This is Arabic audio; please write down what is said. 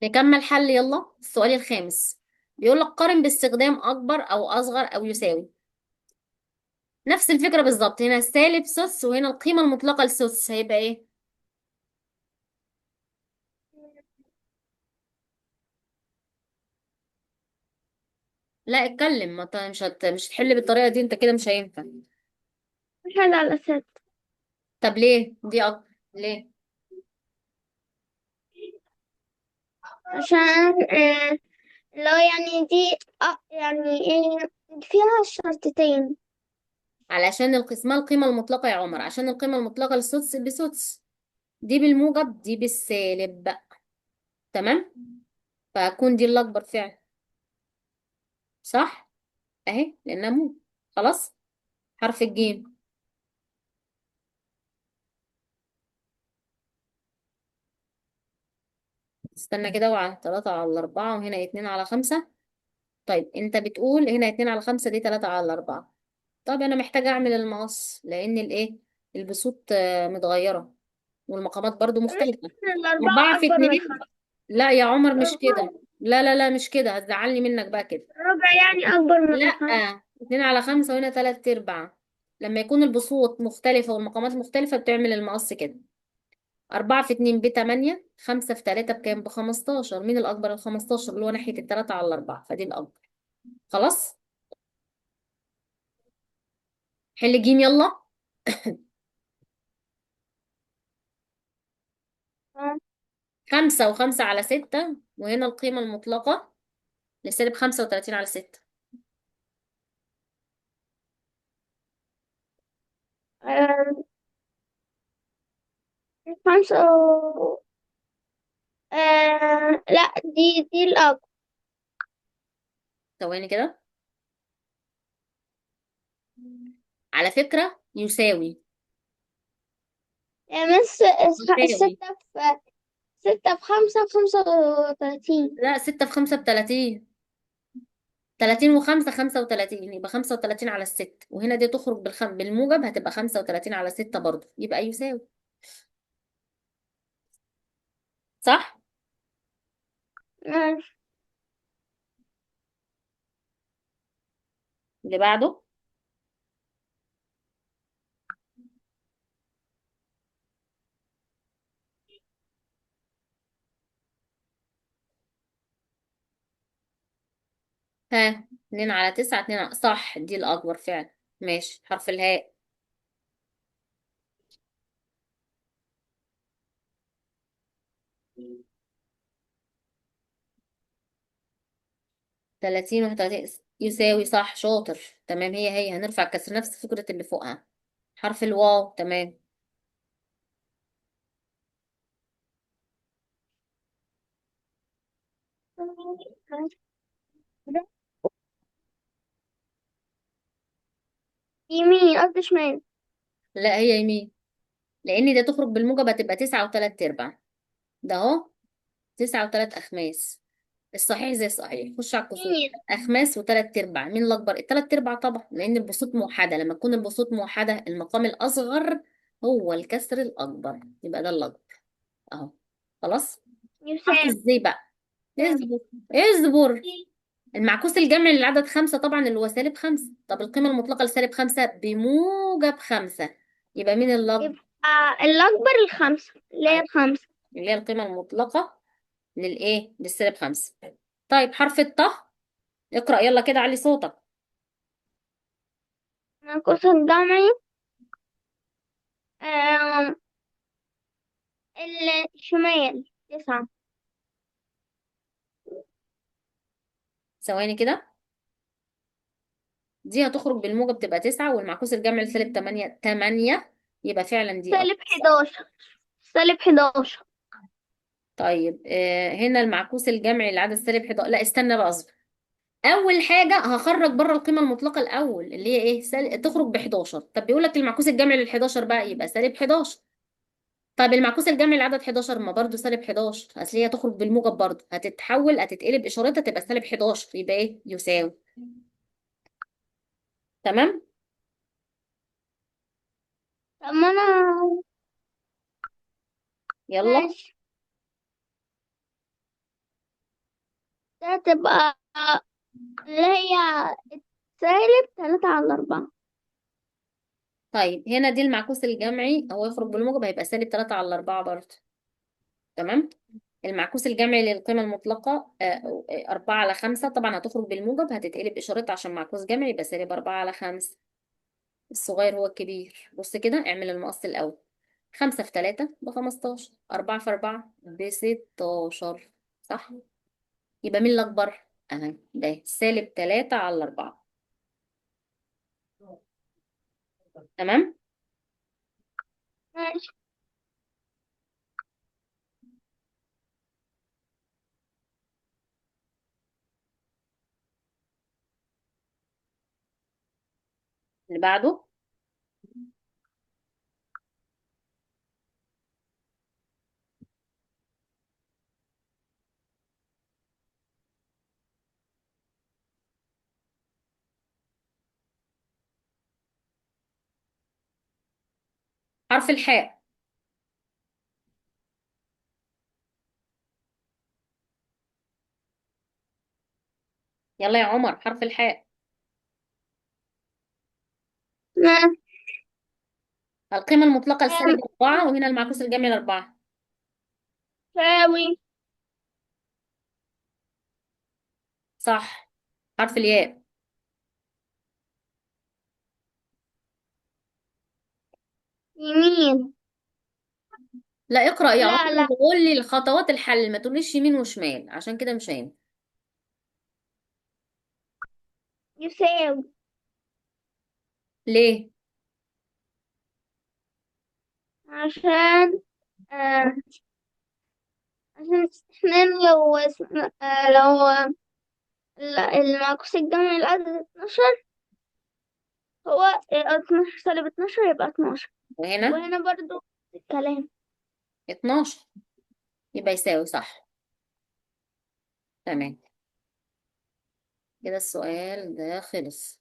نكمل حل يلا. السؤال الخامس بيقول لك قارن باستخدام اكبر او اصغر او يساوي. نفس الفكرة بالظبط، هنا سالب سدس وهنا القيمة المطلقة لسدس هيبقى ايه؟ لا اتكلم، ما ت- مش هتحل بالطريقة دي، انت كده مش هينفع. مش حاجة على أساس. طب ليه دي اكتر ليه؟ عشان لو يعني دي يعني ايه فيها شرطتين. علشان اسمها القيمة المطلقة يا عمر، عشان القيمة المطلقة للسدس بسدس، دي بالموجب دي بالسالب بقى. تمام، فهتكون دي الأكبر فعلا. صح، اهي لأنها موجب. خلاص. حرف الجيم. استنى كده، وعلى 3/4 وهنا 2/5. طيب انت بتقول هنا 2/5 دي 3/4. طب انا محتاجة اعمل المقص لان الايه، البسوط متغيرة والمقامات برضو مش مختلفة. الأربعة 4 في أكبر من 2. الخمسة. لا يا عمر مش الربع كده. لا لا لا مش كده، هتزعلني منك بقى كده. الربع يعني أكبر من لا، الخمسة. 2/5 وهنا 3/4. لما يكون البسوط مختلفة والمقامات مختلفة بتعمل المقص كده. 4 في 2 ب8، 5 في 3 بكام؟ ب15. مين الأكبر؟ ال15 اللي هو ناحية ال3/4، فدي الأكبر. خلاص. حل جيم يلا. 5 و5/6 وهنا القيمة المطلقة لسالب 35/6. آه، خمسة لا، دي الأكبر. ثواني كده، على فكرة يساوي. بس يساوي. ستة في خمسة ب35. لا، 6 في 5 ب30. 30 و5 35، يبقى 35/6، وهنا دي تخرج بالموجب هتبقى 35/6 برضه، يبقى يساوي. صح. ماشي. اللي بعده. ها، 2/9، صح، دي الأكبر فعلا. ماشي، حرف الهاء. 30 و30 يساوي، صح شاطر. تمام، هي هنرفع الكسر، نفس فكرة اللي فوقها. حرف الواو. تمام. يمين قصدي شمال. لا هي يمين، لأن ده تخرج بالموجب هتبقى 9 و3/4. ده أهو 9 و3 أخماس. الصحيح زي الصحيح، خش على الكسور. يمين. أخماس و3/4، مين الأكبر؟ ال3/4 طبعا، لأن البسوط موحدة. لما تكون البسوط موحدة المقام الأصغر هو الكسر الأكبر، يبقى ده الأكبر. أهو. خلاص. يساوي. حافظ ازاي بقى؟ اصبر. اصبر. المعكوس الجمعي للعدد 5 طبعا اللي هو -5. طب القيمة المطلقة لسالب 5 بموجب 5، يبقى مين اللب؟ يبقى الأكبر الخمسة اللي هي أيوة، الخمسة. اللي هي القيمة المطلقة للإيه؟ للسالب 5. طيب حرف الطه. اقرأ يلا كده، علي صوتك. ناقص الجمعي. آم، الشمال 9. ثواني كده، دي هتخرج بالموجب تبقى 9، والمعكوس الجمعي لسالب 8 8، يبقى فعلا دي سالب صح. 11. سالب 11. طيب هنا المعكوس الجمعي للعدد -11. لا استنى بقى، اصبر. اول حاجه هخرج بره القيمه المطلقه الاول اللي هي ايه، تخرج ب 11. طب بيقول لك المعكوس الجمعي لل 11 بقى يبقى -11. طب المعكوس الجمعي لعدد 11 ما برضه -11، اصل هي تخرج بالموجب برضه، هتتحول هتتقلب اشارتها تبقى -11، يبقى ايه؟ يساوي. تمام. طب ما أنا يلا. ماشي. ده تبقى اللي هي -3/4. طيب هنا دي المعكوس الجمعي، هو يخرج بالموجب هيبقى -3/4 برضه. تمام. المعكوس الجمعي للقيمة المطلقة 4/5، طبعا هتخرج بالموجب هتتقلب إشارتها عشان معكوس جمعي، يبقى -4/5. الصغير هو الكبير. بص كده، اعمل المقص الأول. 5 في 3 ب15، 4 في 4 ب16. صح؟ يبقى مين الأكبر؟ أهي ده -3/4. تمام. ماشي. اللي بعده. حرف الحاء. يلا يا عمر، حرف الحاء. ماشي. القيمة المطلقة -4، وهنا المعكوس الجمعي 4. تساوي صح. حرف الياء. يمين. لا، اقرأ يا عمر لا لا، وقول لي الخطوات الحل، ما تقوليش يمين وشمال عشان كده مش هينفع. يساوي. ليه؟ عشان آه عشان احنا لو المعكوس الجمعي العدد 12، هو 12 - 12 يبقى 12. وهنا وهنا برضو الكلام. 12 يبقى يساوي. صح. تمام. كده السؤال ده خلص.